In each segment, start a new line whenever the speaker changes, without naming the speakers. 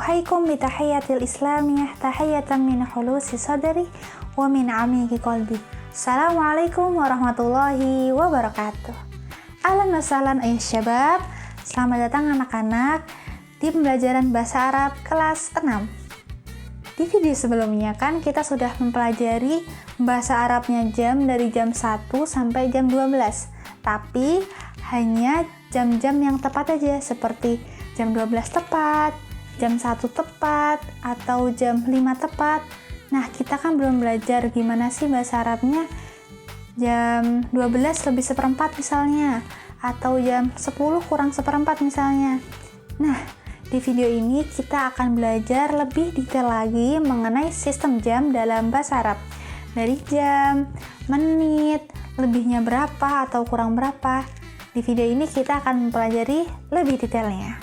Uhaikum bitahiyatil islamiyah tahiyatan min khulusi sadri wa min amiqi qalbi. Assalamualaikum warahmatullahi wabarakatuh. Ahlan wa sahlan ayuh syabab. Selamat datang anak-anak di pembelajaran bahasa Arab kelas 6. Di video sebelumnya kan kita sudah mempelajari bahasa Arabnya jam dari jam 1 sampai jam 12. Tapi hanya jam-jam yang tepat aja, seperti jam 12 tepat, jam 1 tepat, atau jam 5 tepat. Nah, kita kan belum belajar gimana sih bahasa Arabnya jam 12 lebih seperempat misalnya, atau jam 10 kurang seperempat misalnya. Nah, di video ini kita akan belajar lebih detail lagi mengenai sistem jam dalam bahasa Arab. Dari jam, menit, lebihnya berapa atau kurang berapa. Di video ini kita akan mempelajari lebih detailnya.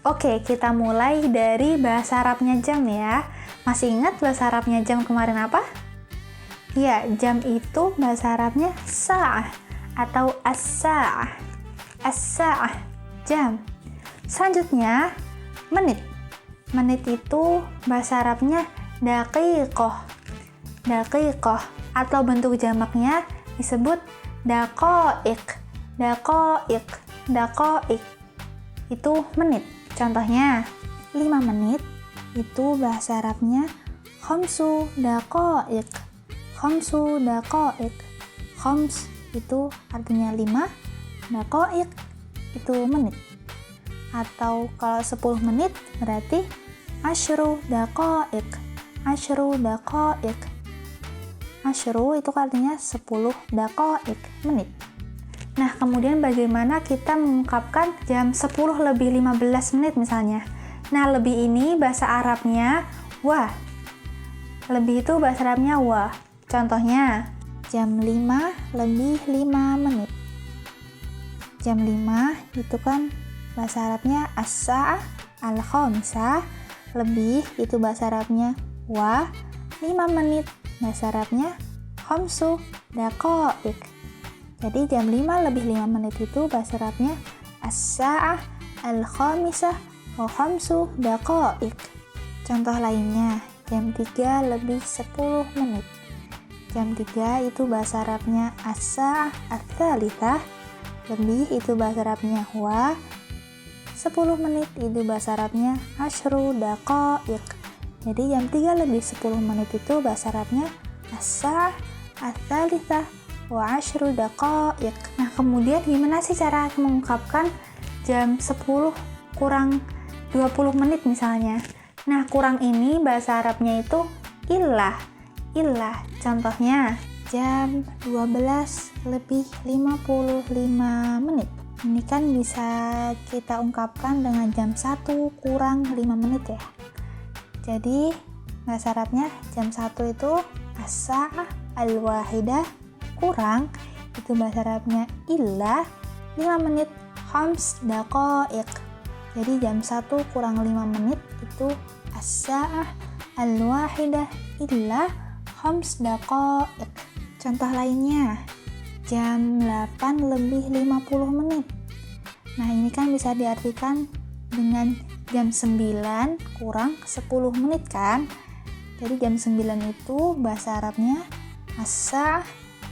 Oke, kita mulai dari bahasa Arabnya jam ya. Masih ingat bahasa Arabnya jam kemarin apa? Ya, jam itu bahasa Arabnya sa'ah atau as-sa'ah. As-sa'ah, jam. Selanjutnya, menit. Menit itu bahasa Arabnya daqiqoh. Daqiqoh atau bentuk jamaknya disebut daqaiq. Daqaiq. Daqaiq itu menit. Contohnya, 5 menit itu bahasa Arabnya khamsu daqaiq. Khamsu daqaiq. Khams itu artinya 5, daqaiq itu menit. Atau kalau 10 menit berarti asyru daqaiq. Asyru daqaiq. Asyru itu artinya 10 daqaiq, menit. Nah, kemudian bagaimana kita mengungkapkan jam 10 lebih 15 menit misalnya. Nah, lebih ini bahasa Arabnya wa. Lebih itu bahasa Arabnya wa. Contohnya, jam 5 lebih 5 menit. Jam 5 itu kan bahasa Arabnya as-sa'ah al-khamisah. Lebih itu bahasa Arabnya wa. 5 menit bahasa Arabnya khamsu daqaiq. Jadi jam 5 lebih 5 menit itu bahasa Arabnya as-sa'ah al-khamisah wa khamsu daqaiq. Contoh lainnya, jam 3 lebih 10 menit. Jam 3 itu bahasa Arabnya as-sa'ah ats-tsalitsah. Lebih itu bahasa Arabnya wa. 10 menit itu bahasa Arabnya asyru daqaiq. Jadi jam 3 lebih 10 menit itu bahasa Arabnya as-sa'ah ats-tsalitsah wa asyru daqaiq. Nah, kemudian gimana sih cara mengungkapkan jam 10 kurang 20 menit misalnya? Nah, kurang ini bahasa Arabnya itu illah. Illah. Contohnya, jam 12 lebih 55 menit. Ini kan bisa kita ungkapkan dengan jam 1 kurang 5 menit ya. Jadi, bahasa Arabnya jam 1 itu as-sa'ah al-wahidah kurang, itu bahasa Arabnya illah 5 menit khams daqaiq. Jadi jam 1 kurang 5 menit itu as-sa'ah al-wahidah illah khams daqaiq. Contoh lainnya, jam 8 lebih 50 menit. Nah, ini kan bisa diartikan dengan jam 9 kurang 10 menit kan. Jadi jam 9 itu bahasa Arabnya as-sa'ah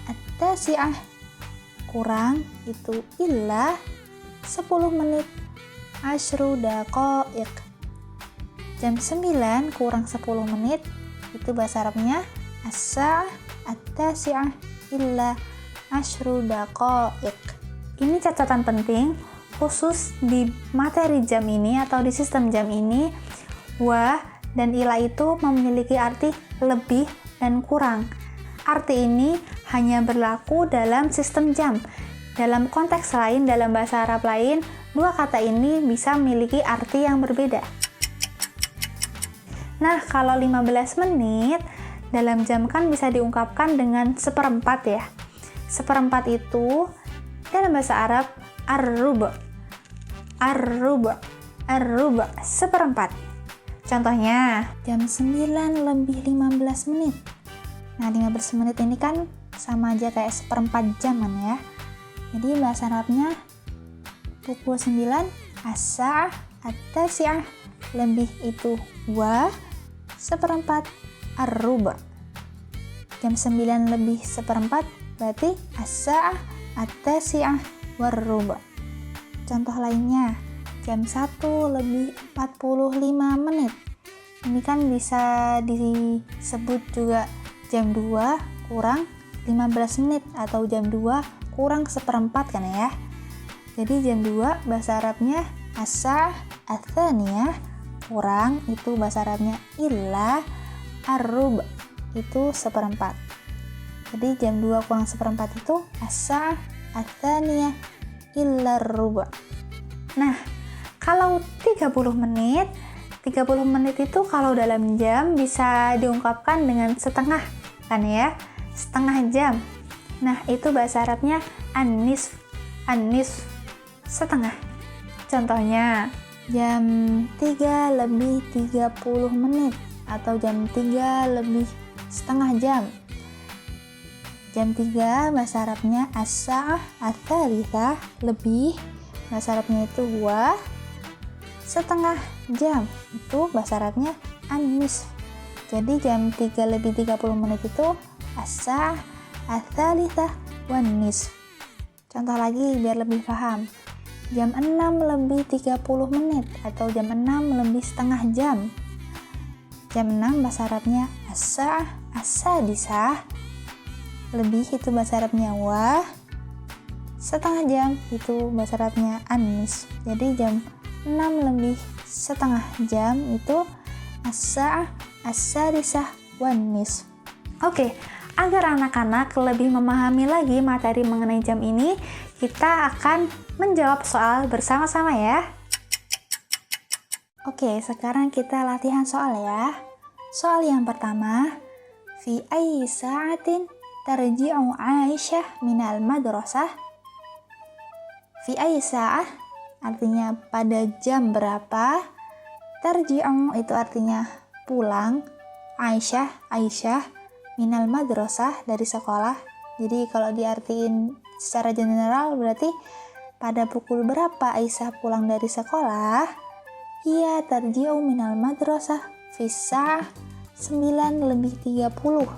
at-tasi'ah kurang itu illah 10 menit asyru daqaiq. Jam 9 kurang 10 menit itu bahasa Arabnya as-sa'ah at-tasi'ah illah asyru daqaiq. Ini catatan penting khusus di materi jam ini atau di sistem jam ini. Wa dan ila itu memiliki arti lebih dan kurang. Arti ini hanya berlaku dalam sistem jam. Dalam konteks lain, dalam bahasa Arab lain, dua kata ini bisa memiliki arti yang berbeda. Nah, kalau 15 menit dalam jam kan bisa diungkapkan dengan seperempat ya. Seperempat itu dalam bahasa Arab ar-rubu'. Ar-rubu'. Ar-rubu', seperempat. Contohnya, jam 9 lebih 15 menit. Nah, 15 menit ini kan sama aja kayak seperempat jam kan ya. Jadi bahasa Arabnya pukul 9 as-sa'ah at-tasi'ah lebih itu wa seperempat ar-ruba. Jam 9 lebih seperempat berarti as-sa'ah at-tasi'ah war-ruba. Contoh lainnya, jam 1 lebih 45 menit. Ini kan bisa disebut juga jam 2 kurang 15 menit atau jam 2 kurang seperempat kan ya. Jadi jam 2 bahasa Arabnya as-sa'ah ats-tsaniyah, kurang itu bahasa Arabnya illa ar-ruba, itu seperempat. Jadi jam 2 kurang seperempat itu as-sa'ah ats-tsaniyah illa ar-ruba. Nah, kalau 30 menit itu kalau dalam jam bisa diungkapkan dengan setengah kan ya, setengah jam. Nah, itu bahasa Arabnya an-nisf, setengah. Contohnya, jam 3 lebih 30 menit atau jam 3 lebih setengah jam. Jam 3 bahasa Arabnya as-sa'ah ats-tsalitsah, lebih bahasa Arabnya itu wa setengah jam, itu bahasa Arabnya an-nisf. Jadi jam 3 lebih 30 menit itu as-sa'ah ats-tsalitsah wan-nisf. Contoh lagi biar lebih paham, jam 6 lebih 30 menit atau jam 6 lebih setengah jam. Jam 6 bahasa Arabnya as-sa'ah as-sadisah, lebih itu bahasa Arabnya wa setengah jam, itu bahasa Arabnya an-nisf. Jadi jam 6 lebih setengah jam itu as-sa'ah as-sadisah wan-nisf. Oke, agar anak-anak lebih memahami lagi materi mengenai jam ini, kita akan menjawab soal bersama-sama ya. Oke, sekarang kita latihan soal ya. Soal yang pertama, fi ayyi sa'atin tarji'u Aisyah minal madrasah? Fi ayyi sa'ah artinya pada jam berapa, tarji'u itu artinya pulang, Aisyah minal madrasah dari sekolah. Jadi kalau diartiin secara general berarti pada pukul berapa Aisyah pulang dari sekolah? Iya, tarji'u minal madrasah fi sa'ah 9 lebih 30.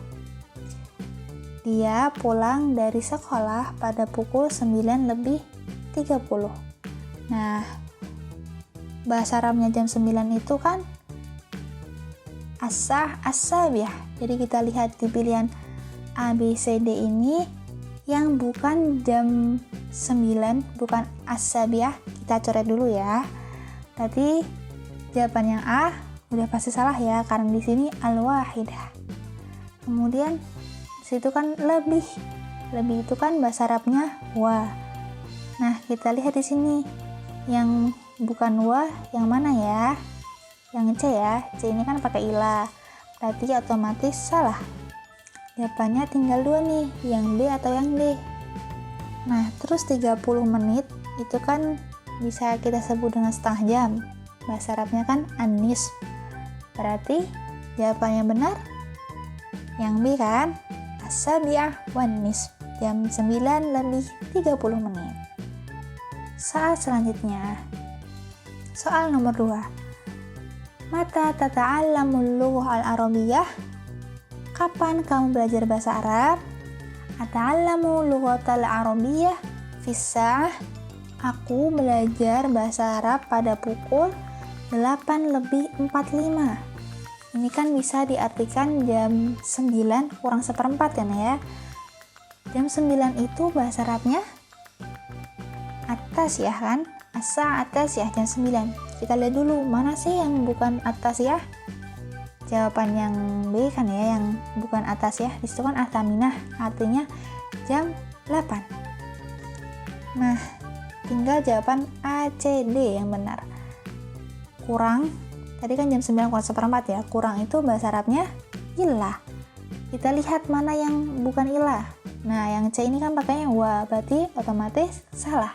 Dia pulang dari sekolah pada pukul 9 lebih 30. Nah, bahasa Arabnya jam 9 itu kan as-sa'ah as-sabiyah. Jadi kita lihat di pilihan A, B, C, D ini yang bukan jam 9, bukan as-sabiyah, kita coret dulu ya. Tadi jawaban yang A udah pasti salah ya, karena di sini al-wahidah. Kemudian situ kan lebih itu kan bahasa Arabnya wa. Nah, kita lihat di sini yang bukan wa yang mana ya? Yang C ya. C ini kan pakai ila, berarti otomatis salah. Jawabannya tinggal 2 nih, yang B atau yang D. Nah, terus 30 menit itu kan bisa kita sebut dengan setengah jam. Bahasa Arabnya kan an-nisf. Berarti jawaban yang benar yang B kan? As-sabiyah wan-nisf. Jam 9 lebih 30 menit. Soal selanjutnya. Soal nomor 2. Mata tata'allamul lughah al-arabiyyah? Kapan kamu belajar bahasa Arab? Ata'allamu lughatal arabiyyah fi sa'ah? Aku belajar bahasa Arab pada pukul 8 lebih 45. Ini kan bisa diartikan jam 9 kurang seperempat kan ya. Jam 9 itu bahasa Arabnya atas ya kan? Asa atas ya, jam 9. Kita lihat dulu mana sih yang bukan atas ya. Jawaban yang B kan ya, yang bukan atas ya. Disitu kan ataminah, artinya jam 8. Nah, tinggal jawaban A, C, D yang benar. Kurang, tadi kan jam 9 kurang seperempat ya. Kurang itu bahasa Arabnya ilah. Kita lihat mana yang bukan ilah. Nah, yang C ini kan pakainya wa, berarti otomatis salah.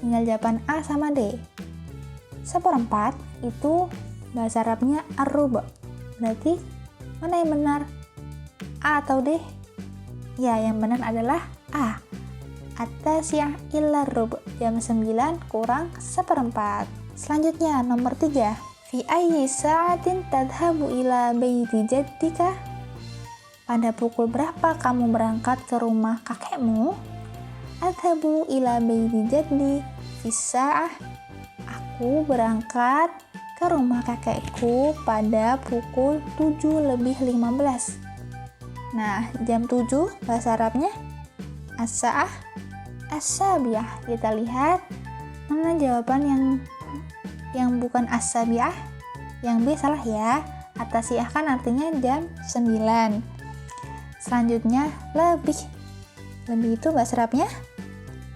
Tinggal jawaban A sama D. Seperempat itu bahasa Arabnya ar-ruba. Berarti mana yang benar? A atau D? Ya, yang benar adalah A. At-tasyah illa ruba. Jam 9 kurang seperempat. Selanjutnya nomor 3. Fi ayyi sa'atin tadhhabu ila baiti jaddika? Pada pukul berapa kamu berangkat ke rumah kakekmu? Adhabu ila baiti jaddi fi sa'ah. Aku berangkat ke rumah kakekku pada pukul 7:15. Nah, jam 7 bahasa Arabnya as-sa'ah as-sabi'ah. Kita lihat mana jawaban yang bukan as-sabi'ah. Yang B salah ya. At-tasi'ah kan artinya jam 9. Selanjutnya lebih. Lebih itu bahasa Arabnya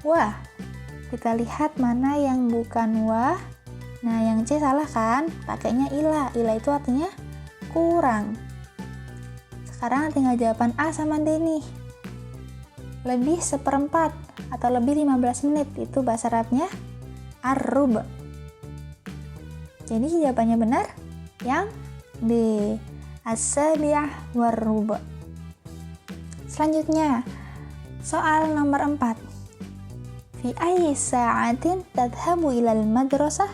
wah. Kita lihat mana yang bukan wah. Nah, yang C salah kan? Pakainya ila. Ila itu artinya kurang. Sekarang tinggal jawaban A sama D nih. Lebih 1/4 atau lebih 15 menit. Itu bahasa Arabnya ar-rub'. Jadi jawabannya benar yang D, as-sabi'ah war-rub'. Selanjutnya, soal nomor 4. Fi ayyi sa'atin tadhhabu ilal madrasah?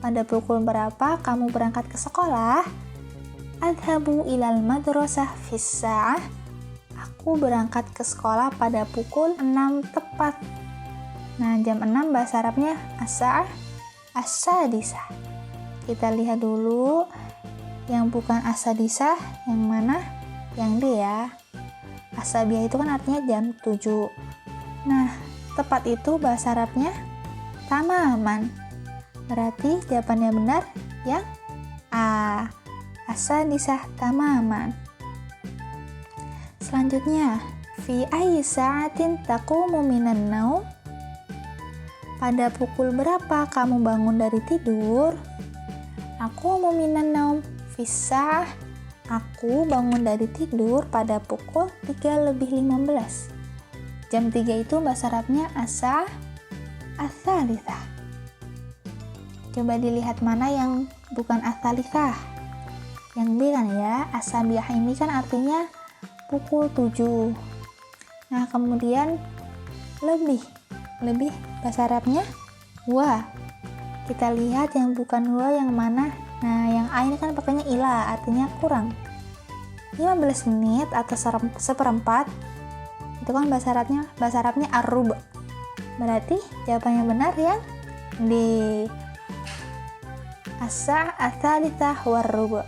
Pada pukul berapa kamu berangkat ke sekolah? Adhabu ilal madrasah fis sa'ah. Aku berangkat ke sekolah pada pukul 6 tepat. Nah, jam 6 bahasa Arabnya as-sa'ah as-sadisah. Kita lihat dulu yang bukan as-sadisah yang mana? Yang D ya. As-sabiah itu kan artinya jam 7. Nah, tepat itu bahasa Arabnya tamaman. Berarti jawabannya benar yang A, as-sadisah tamaman. Selanjutnya, fi ayyi sa'atin taqumu minan naum? Pada pukul berapa kamu bangun dari tidur? Aku mau minan naum fis sa'ah. Aku bangun dari tidur pada pukul 3:15. Jam 3 itu bahasa Arabnya as-sa'ah as-tsalitsah. Coba dilihat mana yang bukan as-tsalitsah. Yang B kan ya, as-sabiah ini kan artinya pukul 7. Nah, kemudian lebih bahasa Arabnya wa. Kita lihat yang bukan wa yang mana. Nah, yang A ini kan pakainya ila, artinya kurang. 15 menit atau 1/4 itu kan bahasa Arabnya ar-rub'. Berarti jawabannya benar yang D, as-sa'ah ats-tsalitsah war-rub'.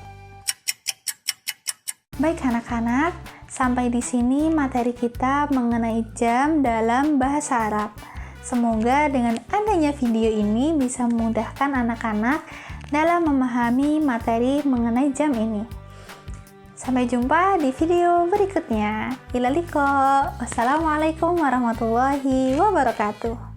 Baik anak-anak, sampai di sini materi kita mengenai jam dalam bahasa Arab. Semoga dengan adanya video ini bisa memudahkan anak-anak dalam memahami materi mengenai jam ini. Sampai jumpa di video berikutnya. Ila liqa. Wassalamualaikum warahmatullahi wabarakatuh.